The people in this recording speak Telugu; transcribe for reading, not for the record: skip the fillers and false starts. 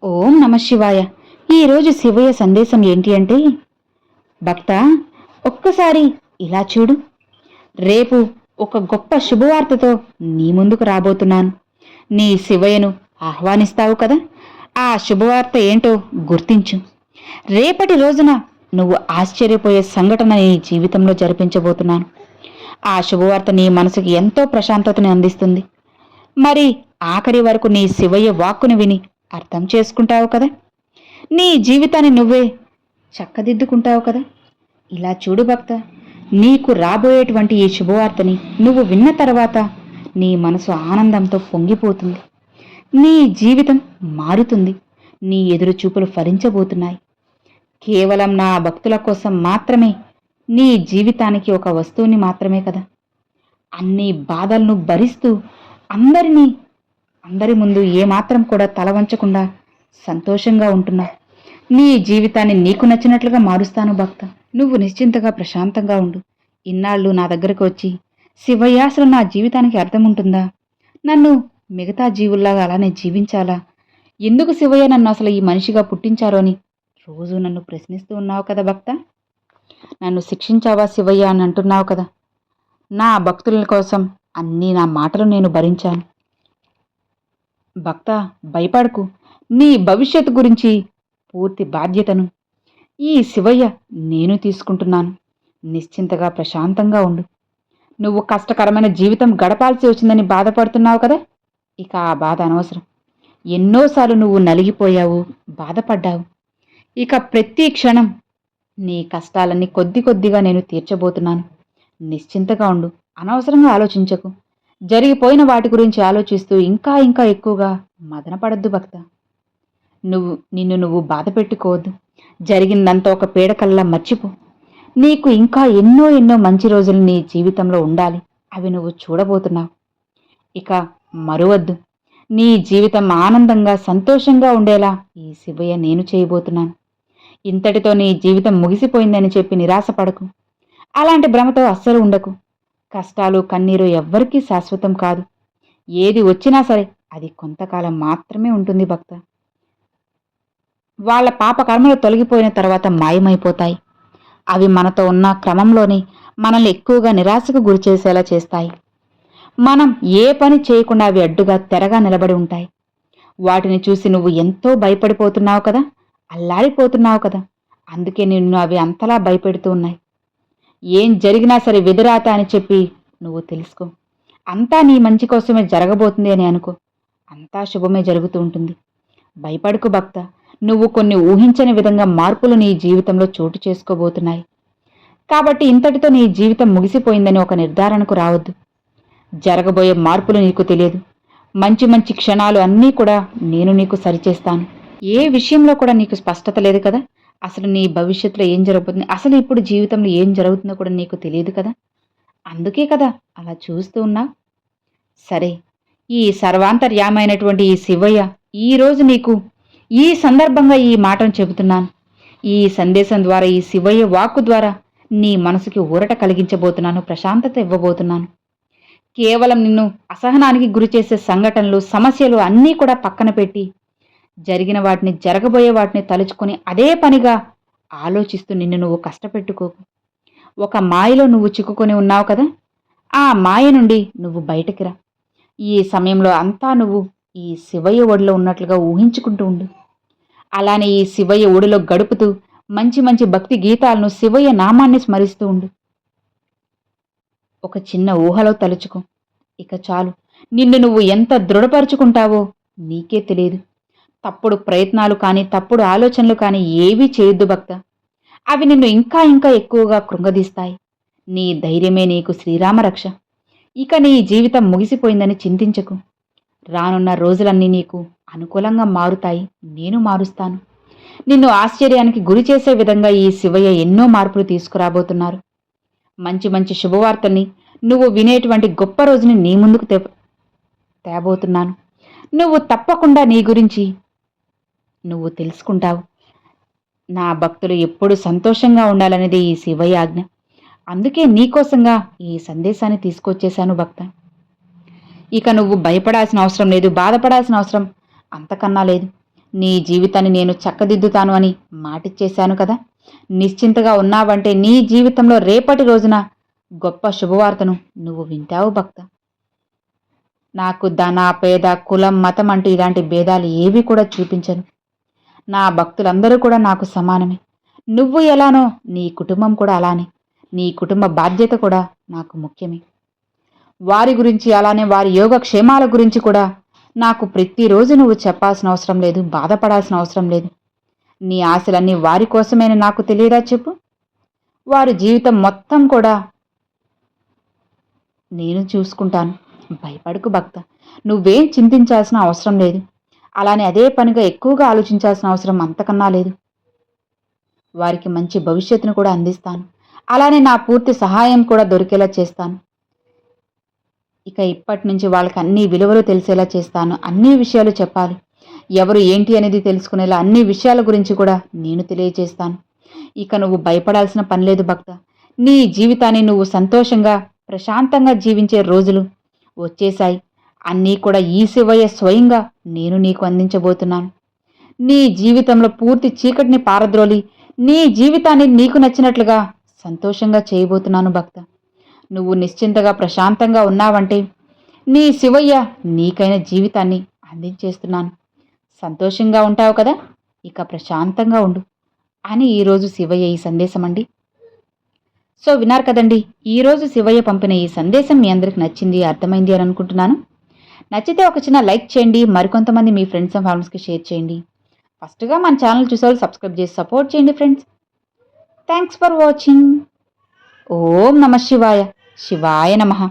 ఓం నమ శివాయ. ఈరోజు శివయ్య సందేశం ఏంటి అంటే, భక్త, ఒక్కసారి ఇలా చూడు. రేపు ఒక గొప్ప శుభవార్తతో నీ ముందుకు రాబోతున్నాను. నీ శివయ్యను ఆహ్వానిస్తావు కదా. ఆ శుభవార్త ఏంటో గుర్తించు. రేపటి రోజున నువ్వు ఆశ్చర్యపోయే సంఘటన నీ జీవితంలో జరిపించబోతున్నాను. ఆ శుభవార్త నీ మనసుకి ఎంతో ప్రశాంతతని అందిస్తుంది. మరి ఆఖరి వరకు నీ శివయ్య వాక్కును విని అర్థం చేసుకుంటావు కదా. నీ జీవితాన్ని నువ్వే చక్కదిద్దుకుంటావు కదా. ఇలా చూడు భక్త, నీకు రాబోయేటువంటి ఈ శుభవార్తని నువ్వు విన్న తర్వాత నీ మనసు ఆనందంతో పొంగిపోతుంది. నీ జీవితం మారుతుంది. నీ ఎదురు చూపులు ఫలించబోతున్నాయి. కేవలం నా భక్తుల కోసం మాత్రమే నీ జీవితానికి ఒక వస్తువుని మాత్రమే కదా. అన్ని బాధలను భరిస్తూ అందరి ముందు ఏమాత్రం కూడా తల వంచకుండా సంతోషంగా ఉంటున్నా. నీ జీవితాన్ని నీకు నచ్చినట్లుగా మారుస్తాను భక్త. నువ్వు నిశ్చింతగా ప్రశాంతంగా ఉండు. ఇన్నాళ్ళు నా దగ్గరకు వచ్చి, శివయ్య అసలు నా జీవితానికి అర్థం ఉంటుందా, నన్ను మిగతా జీవుల్లాగా అలానే జీవించాలా, ఎందుకు శివయ్య నన్ను అసలు ఈ మనిషిగా పుట్టించారో అని రోజు నన్ను ప్రశ్నిస్తూ ఉన్నావు కదా భక్త. నన్ను శిక్షించావా శివయ్య అని అంటున్నావు కదా. నా భక్తుల కోసం అన్నీ నా మాటలు నేను భరించాను. భక్త, భయపడకు. నీ భవిష్యత్తు గురించి పూర్తి బాధ్యతను ఈ శివయ్య నేను తీసుకుంటున్నాను. నిశ్చింతగా ప్రశాంతంగా ఉండు. నువ్వు కష్టకరమైన జీవితం గడపాల్సి వచ్చిందని బాధపడుతున్నావు కదా. ఇక ఆ బాధ అనవసరం. ఎన్నోసార్లు నువ్వు నలిగిపోయావు, బాధపడ్డావు. ఇక ప్రతి క్షణం నీ కష్టాలన్నీ కొద్ది కొద్దిగా నేను తీర్చబోతున్నాను. నిశ్చింతగా ఉండు. అనవసరంగా ఆలోచించకు. జరిగిపోయిన వాటి గురించి ఆలోచిస్తూ ఇంకా ఇంకా ఎక్కువగా మదనపడద్దు భక్త. నిన్ను నువ్వు బాధ పెట్టుకోవద్దు. జరిగిందంతా ఒక పీడకల్లా మర్చిపో. నీకు ఇంకా ఎన్నో ఎన్నో మంచి రోజులు నీ జీవితంలో ఉండాలి. అవి నువ్వు చూడబోతున్నావు. ఇక మరువద్దు. నీ జీవితం ఆనందంగా సంతోషంగా ఉండేలా ఈ శివయ్య నేను చేయబోతున్నాను. ఇంతటితో నీ జీవితం ముగిసిపోయిందని చెప్పి నిరాశపడకు. అలాంటి భ్రమతో అస్సలు ఉండకు. కష్టాలు కన్నీరు ఎవ్వరికీ శాశ్వతం కాదు. ఏది వచ్చినా సరే అది కొంతకాలం మాత్రమే ఉంటుంది భక్త. వాళ్ళ పాపకర్మలు తొలగిపోయిన తర్వాత మాయమైపోతాయి. అవి మనతో ఉన్న క్రమంలోనే మనల్ని ఎక్కువగా నిరాశకు గురిచేసేలా చేస్తాయి. మనం ఏ పని చేయకుండా అవి అడ్డుగా తెరగా నిలబడి ఉంటాయి. వాటిని చూసి నువ్వు ఎంతో భయపడిపోతున్నావు కదా, అల్లాడిపోతున్నావు కదా. అందుకే నిన్ను అవి అంతలా భయపెడుతూ ఉన్నాయి. ఏం జరిగినా సరే విధిరాత అని చెప్పి నువ్వు తెలుసుకో. అంతా నీ మంచి కోసమే జరగబోతుంది అని అనుకో. అంతా శుభమే జరుగుతూ ఉంటుంది. భయపడుకు భక్త. నువ్వు కొన్ని ఊహించని విధంగా మార్పులు నీ జీవితంలో చోటు చేసుకోబోతున్నాయి. కాబట్టి ఇంతటితో నీ జీవితం ముగిసిపోయిందని ఒక నిర్ధారణకు రావద్దు. జరగబోయే మార్పులు నీకు తెలియదు. మంచి మంచి క్షణాలు అన్నీ కూడా నేను నీకు సరిచేస్తాను. ఏ విషయంలో కూడా నీకు స్పష్టత లేదు కదా. అసలు నీ భవిష్యత్తులో ఏం జరగబోతుంది, అసలు ఇప్పుడు జీవితంలో ఏం జరుగుతుందో కూడా నీకు తెలియదు కదా. అందుకే కదా అలా చూస్తూ ఉన్నా. సరే, ఈ సర్వాంతర్యామైనటువంటి ఈ శివయ్య ఈరోజు నీకు ఈ సందర్భంగా ఈ మాటను చెబుతున్నాను. ఈ సందేశం ద్వారా, ఈ శివయ్య వాక్కు ద్వారా నీ మనసుకి ఊరట కలిగించబోతున్నాను, ప్రశాంతత ఇవ్వబోతున్నాను. కేవలం నిన్ను అసహనానికి గురి చేసే సంఘటనలు, సమస్యలు అన్నీ కూడా పక్కన పెట్టి జరిగిన వాటిని, జరగబోయే వాటిని తలుచుకొని అదే పనిగా ఆలోచిస్తూ నిన్ను నువ్వు కష్టపెట్టుకోకు. ఒక మాయలో నువ్వు చిక్కుకొని ఉన్నావు కదా. ఆ మాయ నుండి నువ్వు బయటికి రా. ఈ సమయంలో అంతా నువ్వు ఈ శివయ్య ఒడిలో ఉన్నట్లుగా ఊహించుకుంటూ ఉండు. అలానే ఈ శివయ్య ఒడిలో గడుపుతూ మంచి మంచి భక్తి గీతాలను, శివయ్య నామాన్ని స్మరిస్తూ ఉండు. ఒక చిన్న ఊహలో తలుచుకో. ఇక చాలు. నిన్ను నువ్వు ఎంత దృఢపరుచుకుంటావో నీకే తెలియదు. తప్పుడు ప్రయత్నాలు కానీ, తప్పుడు ఆలోచనలు కానీ ఏవీ చేయొద్దు భక్త. అవి నిన్ను ఇంకా ఇంకా ఎక్కువగా కృంగదీస్తాయి. నీ ధైర్యమే నీకు శ్రీరామరక్ష. ఇక నీ జీవితం ముగిసిపోయిందని చింతించకు. రానున్న రోజులన్నీ నీకు అనుకూలంగా మారుతాయి. నేను మారుస్తాను. నిన్ను ఆశ్చర్యానికి గురి చేసే విధంగా ఈ శివయ్య ఎన్నో మార్పులు తీసుకురాబోతున్నారు. మంచి మంచి శుభవార్తల్ని, నువ్వు వినేటువంటి గొప్ప రోజుని నీ ముందుకు తేబోతున్నాను. నువ్వు తప్పకుండా నీ గురించి నువ్వు తెలుసుకుంటావు. నా భక్తులు ఎప్పుడు సంతోషంగా ఉండాలనేది ఈ శివయ్య ఆజ్ఞ. అందుకే నీకోసంగా ఈ సందేశాన్ని తీసుకొచ్చేశాను భక్త. ఇక నువ్వు భయపడాల్సిన అవసరం లేదు, బాధపడాల్సిన అవసరం అంతకన్నా లేదు. నీ జీవితాన్ని నేను చక్కదిద్దుతాను అని మాటిచ్చేశాను కదా. నిశ్చింతగా ఉన్నావంటే నీ జీవితంలో రేపటి రోజున గొప్ప శుభవార్తను నువ్వు వింటావు భక్త. నాకు ధన పేద కులం మతం అంటూ ఇలాంటి భేదాలు ఏవి కూడా చూపించను. నా భక్తులందరూ కూడా నాకు సమానమే. నువ్వు ఎలానో నీ కుటుంబం కూడా అలానే. నీ కుటుంబ బాధ్యత కూడా నాకు ముఖ్యమే. వారి గురించి అలానే వారి యోగక్షేమాల గురించి కూడా నాకు ప్రతిరోజు నువ్వు చెప్పాల్సిన అవసరం లేదు, బాధపడాల్సిన అవసరం లేదు. నీ ఆశలన్నీ వారి కోసమేనా నాకు తెలియదా చెప్పు. వారి జీవితం మొత్తం కూడా నేను చూసుకుంటాను. భయపడకు భక్త. నువ్వేం చింతించాల్సిన అవసరం లేదు. అలానే అదే పనిగా ఎక్కువగా ఆలోచించాల్సిన అవసరం అంతకన్నా లేదు. వారికి మంచి భవిష్యత్తును కూడా అందిస్తాను. అలానే నా పూర్తి సహాయం కూడా దొరికేలా చేస్తాను. ఇక ఇప్పటి నుంచి వాళ్ళకి అన్ని విలువలు తెలిసేలా చేస్తాను. అన్ని విషయాలు చెప్పాలి. ఎవరు ఏంటి అనేది తెలుసుకునేలా అన్ని విషయాల గురించి కూడా నేను తెలియజేస్తాను. ఇక నువ్వు భయపడాల్సిన పని లేదు భక్త. నీ జీవితాన్ని నువ్వు సంతోషంగా ప్రశాంతంగా జీవించే రోజులు వచ్చేశాయి. అన్నీ కూడా ఈ శివయ్య స్వయంగా నేను నీకు అందించబోతున్నాను. నీ జీవితంలో పూర్తి చీకటిని పారద్రోలి నీ జీవితాన్ని నీకు నచ్చినట్లుగా సంతోషంగా చేయబోతున్నాను భక్త. నువ్వు నిశ్చింతగా ప్రశాంతంగా ఉన్నావంటే నీ శివయ్య నీకైన జీవితాన్ని అందించేస్తున్నాను. సంతోషంగా ఉంటావు కదా, ఇక ప్రశాంతంగా ఉండు అని ఈరోజు శివయ్య ఈ సందేశం అండి. సో విన్నారు కదండి, ఈరోజు శివయ్య పంపిన ఈ సందేశం మీ అందరికి నచ్చింది, అర్థమైంది అని అనుకుంటున్నాను. నచ్చితే ఒక చిన్న లైక్ చేయండి, మరికొంతమంది మీ ఫ్రెండ్స్ అండ్ ఫ్యామిలీస్కి షేర్ చేయండి. ఫస్ట్గా మన ఛానల్ చూసేవాళ్ళు సబ్స్క్రైబ్ చేసి సపోర్ట్ చేయండి ఫ్రెండ్స్. Thanks for watching. ఓం నమ శివాయ. శివాయ నమః.